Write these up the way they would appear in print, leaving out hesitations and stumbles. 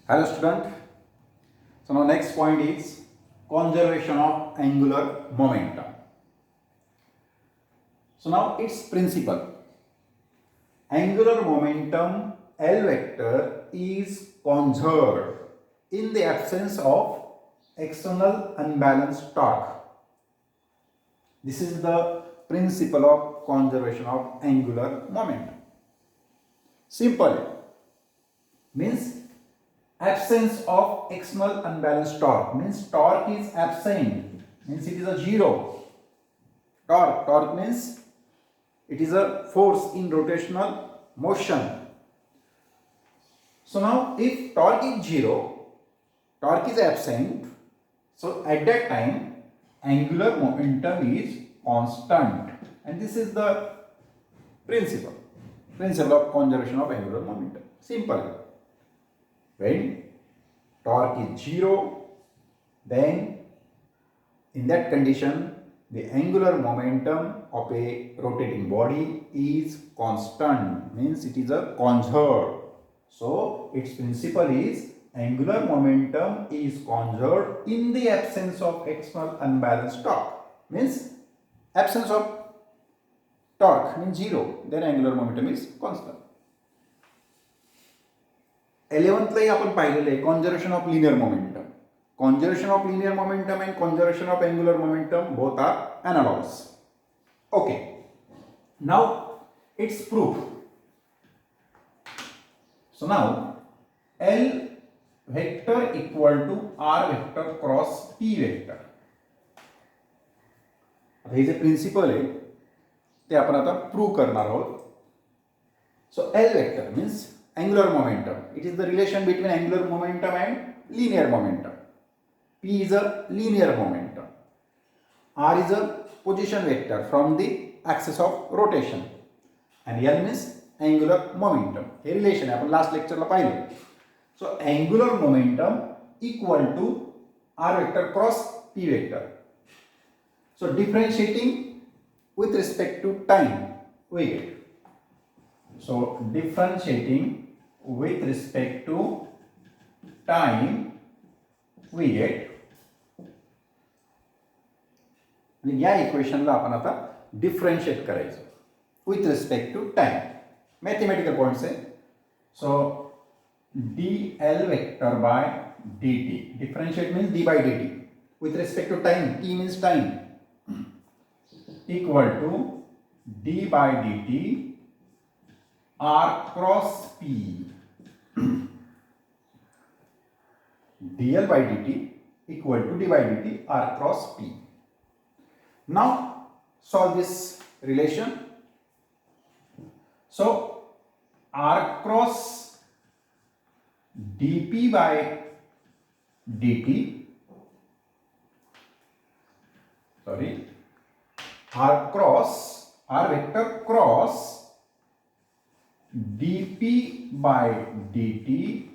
Hello student. So now next point is conservation of angular momentum. So now its principle. Angular momentum L vector is conserved in the absence of external unbalanced torque. This is the principle of conservation of angular momentum. Simple means absence of external unbalanced torque means torque is absent, means it is a zero. Torque means it is a force in rotational motion. So now if torque is zero, torque is absent, so at that time angular momentum is constant, and this is the principle of conservation of angular momentum. Simple. When torque is zero, then in that condition the angular momentum of a rotating body is constant, means it is a conserved. So its principle is angular momentum is conserved in the absence of external unbalanced torque, means absence of torque means zero, then angular momentum is constant. 11th लाही आपण पाहिलेले आहे conservation of linear momentum. Conservation of linear momentum and conservation of angular momentum both are analogous. Okay. Now its proof. So now L vector equal to R vector cross P vector. Hey J principal आहे ते आपण आता prove करणार आहोत. So L vector means angular momentum. It is the relation between angular momentum and linear momentum. P is a linear momentum. R is a position vector from the axis of rotation. And L means angular momentum. Hey relation आहे, आपण last लेक्चरला पाहिलं. So angular momentum equal to R vector cross P vector. So differentiating with respect to time, we get. So differentiating with respect to time, we get. या इक्वेशनला आपण आता differentiate करायचं with respect to time. Mathematical points आहे. So dl vector by dt. Differentiate means d by dt. With respect to time, t means time, equal to d by dt r cross p. dl by dt equal to d by dt r cross p. Now solve this relation. So r cross dp by dt, sorry, r vector cross dp by dt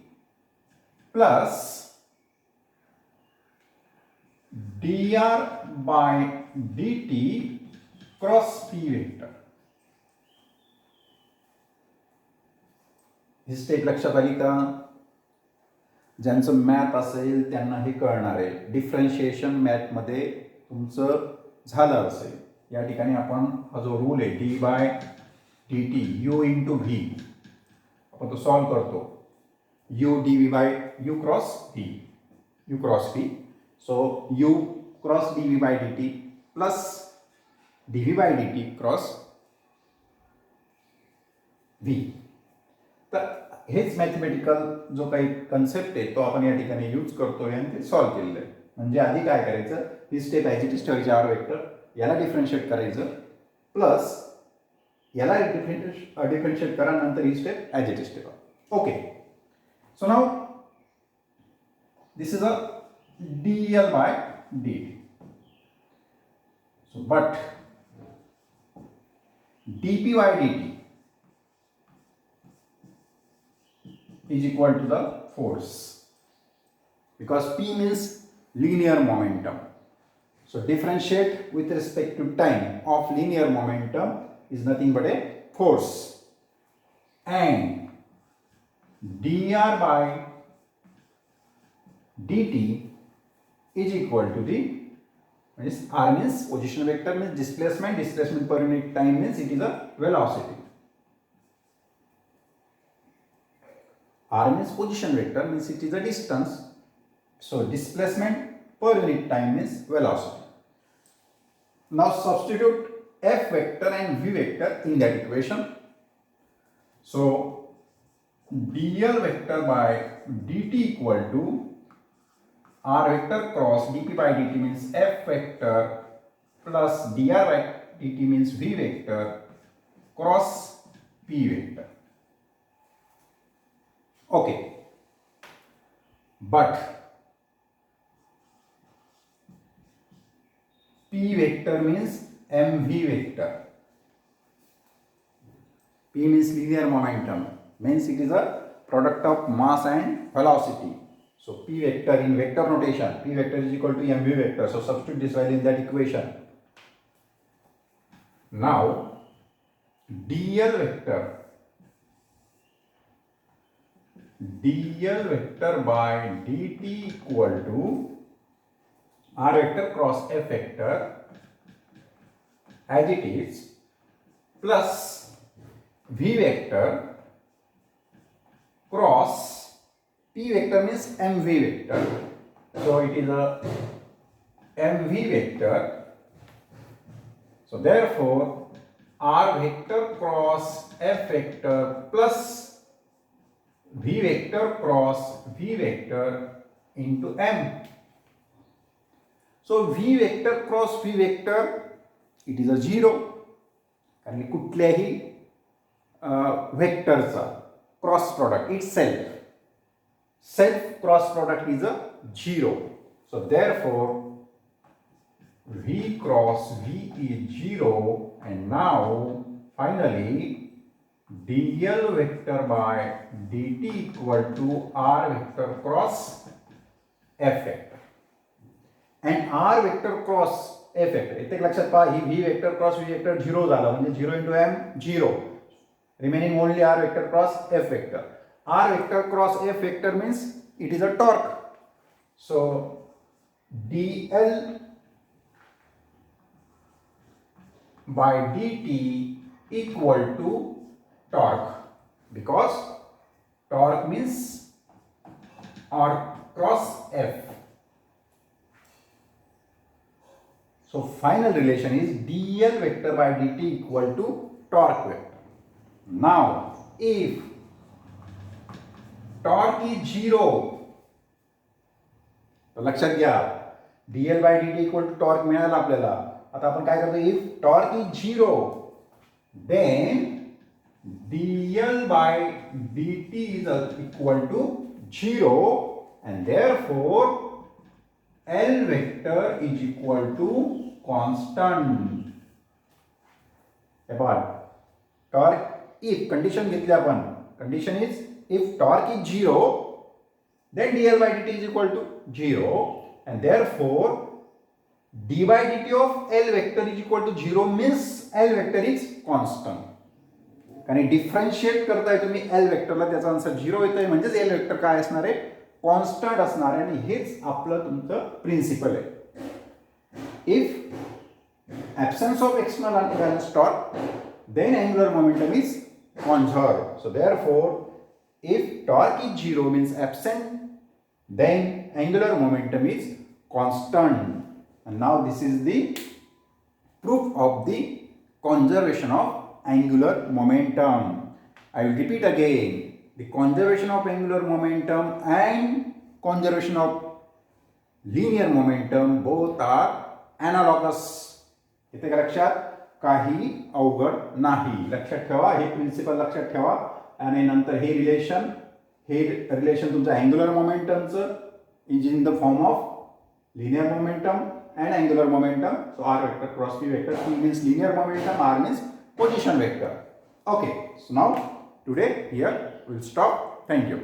plus dr by dt cross p vector. He step लक्षात आली का? ज्यांचं math असेल त्यांना हे कळणार आहे. Differentiation मॅथमध्ये तुमचं झालं असेल. या ठिकाणी आपण हा जो रूल आहे D by D T U into V, आपण तो सॉल्व करतो. U D V by U cross V. So U cross D V by D T plus D V by D T cross V. तर हेच mathematical जो काही concept आहे तो आपण या ठिकाणी यूज करतोय आणि ते सॉल्व्ह केलेलं आहे. म्हणजे आधी काय करायचं, ही स्टेप ॲज इट इज ठेवायची आर वेक्टर, याला डिफरन्शिएट करायचं प्लस याला डिफरन्शिएट करा, नंतर ही स्टेप ॲज इट इज ठेवा. Okay. So now this is a dl by dt. So but dp by dt is equal to the force, because p means linear momentum. So differentiate with respect to time of linear momentum is nothing but a force, and dr by dt is equal to the means r means position vector means displacement per unit time means it is a velocity. R means position vector means it is a distance. So displacement per unit time means velocity. Now substitute f vector and v vector in that equation. So dl vector by dt equal to r vector cross dp by dt means f vector plus dr by dt means v vector cross p vector. Okay, but p vector means mv vector. P means linear momentum, means it is a product of mass and velocity. So p vector in vector notation, p vector is equal to mv vector. So substitute this value in that equation. Now dl vector by dt equal to r vector cross f vector as it is plus v vector cross p vector means mv vector. So it is a mv vector. So therefore r vector cross f vector plus v vector cross v vector into m. So v vector cross v vector it is a 0 कारण कुठल्याही वेक्टरचा cross product itself self cross product is a 0. So therefore v cross v is 0 and now finally dl vector by dt equal to r vector cross f vector and r vector cross f vector. इथे लक्षात पहा ही v vector cross v vector 0 झाला म्हणजे 0 into m 0 remaining only r vector cross f vector. R vector cross f vector means it is a torque. So dl by dt equal to torque because torque means r cross f. So final relation is dl vector by dt equal to torque vector. Now if torque is 0 तो लक्षात घ्या dl by dt equal to torque मिळाला आपल्याला. आता आपण काय करतो if torque is 0 then dl by dt is equal to 0 and therefore L vector is equal to constant. About torque if condition घेतली आपण condition is if torque is 0 then dl by dt is equal to 0 and therefore d by dt of L vector is equal to 0 means L vector is constant. कारण differentiate करताय तुम्ही L वेक्टरला त्याचा answer 0 येतोय म्हणजेच L vector काय असणार आहे constant असणार आहे आणि हेच आपलं तुमचं प्रिन्सिपल आहे. If absence of external unbalanced torque then angular momentum is conserved. So therefore if torque is 0 means absent then angular momentum is constant. And now this is the proof of the conservation of angular momentum. I will repeat again. The conservation of angular momentum and conservation of linear momentum both are analogous. इथे का लक्षात काही अवघड नाही. लक्षात ठेवा हे principal लक्षात ठेवा आणि नंतर हे रिलेशन तुमचं अँग्युलर मोमेंटमचं is in the form of linear momentum and angular momentum. So r vector cross p vector, p means linear momentum, r means position vector. Okay, so now today here we'll stop. Thank you.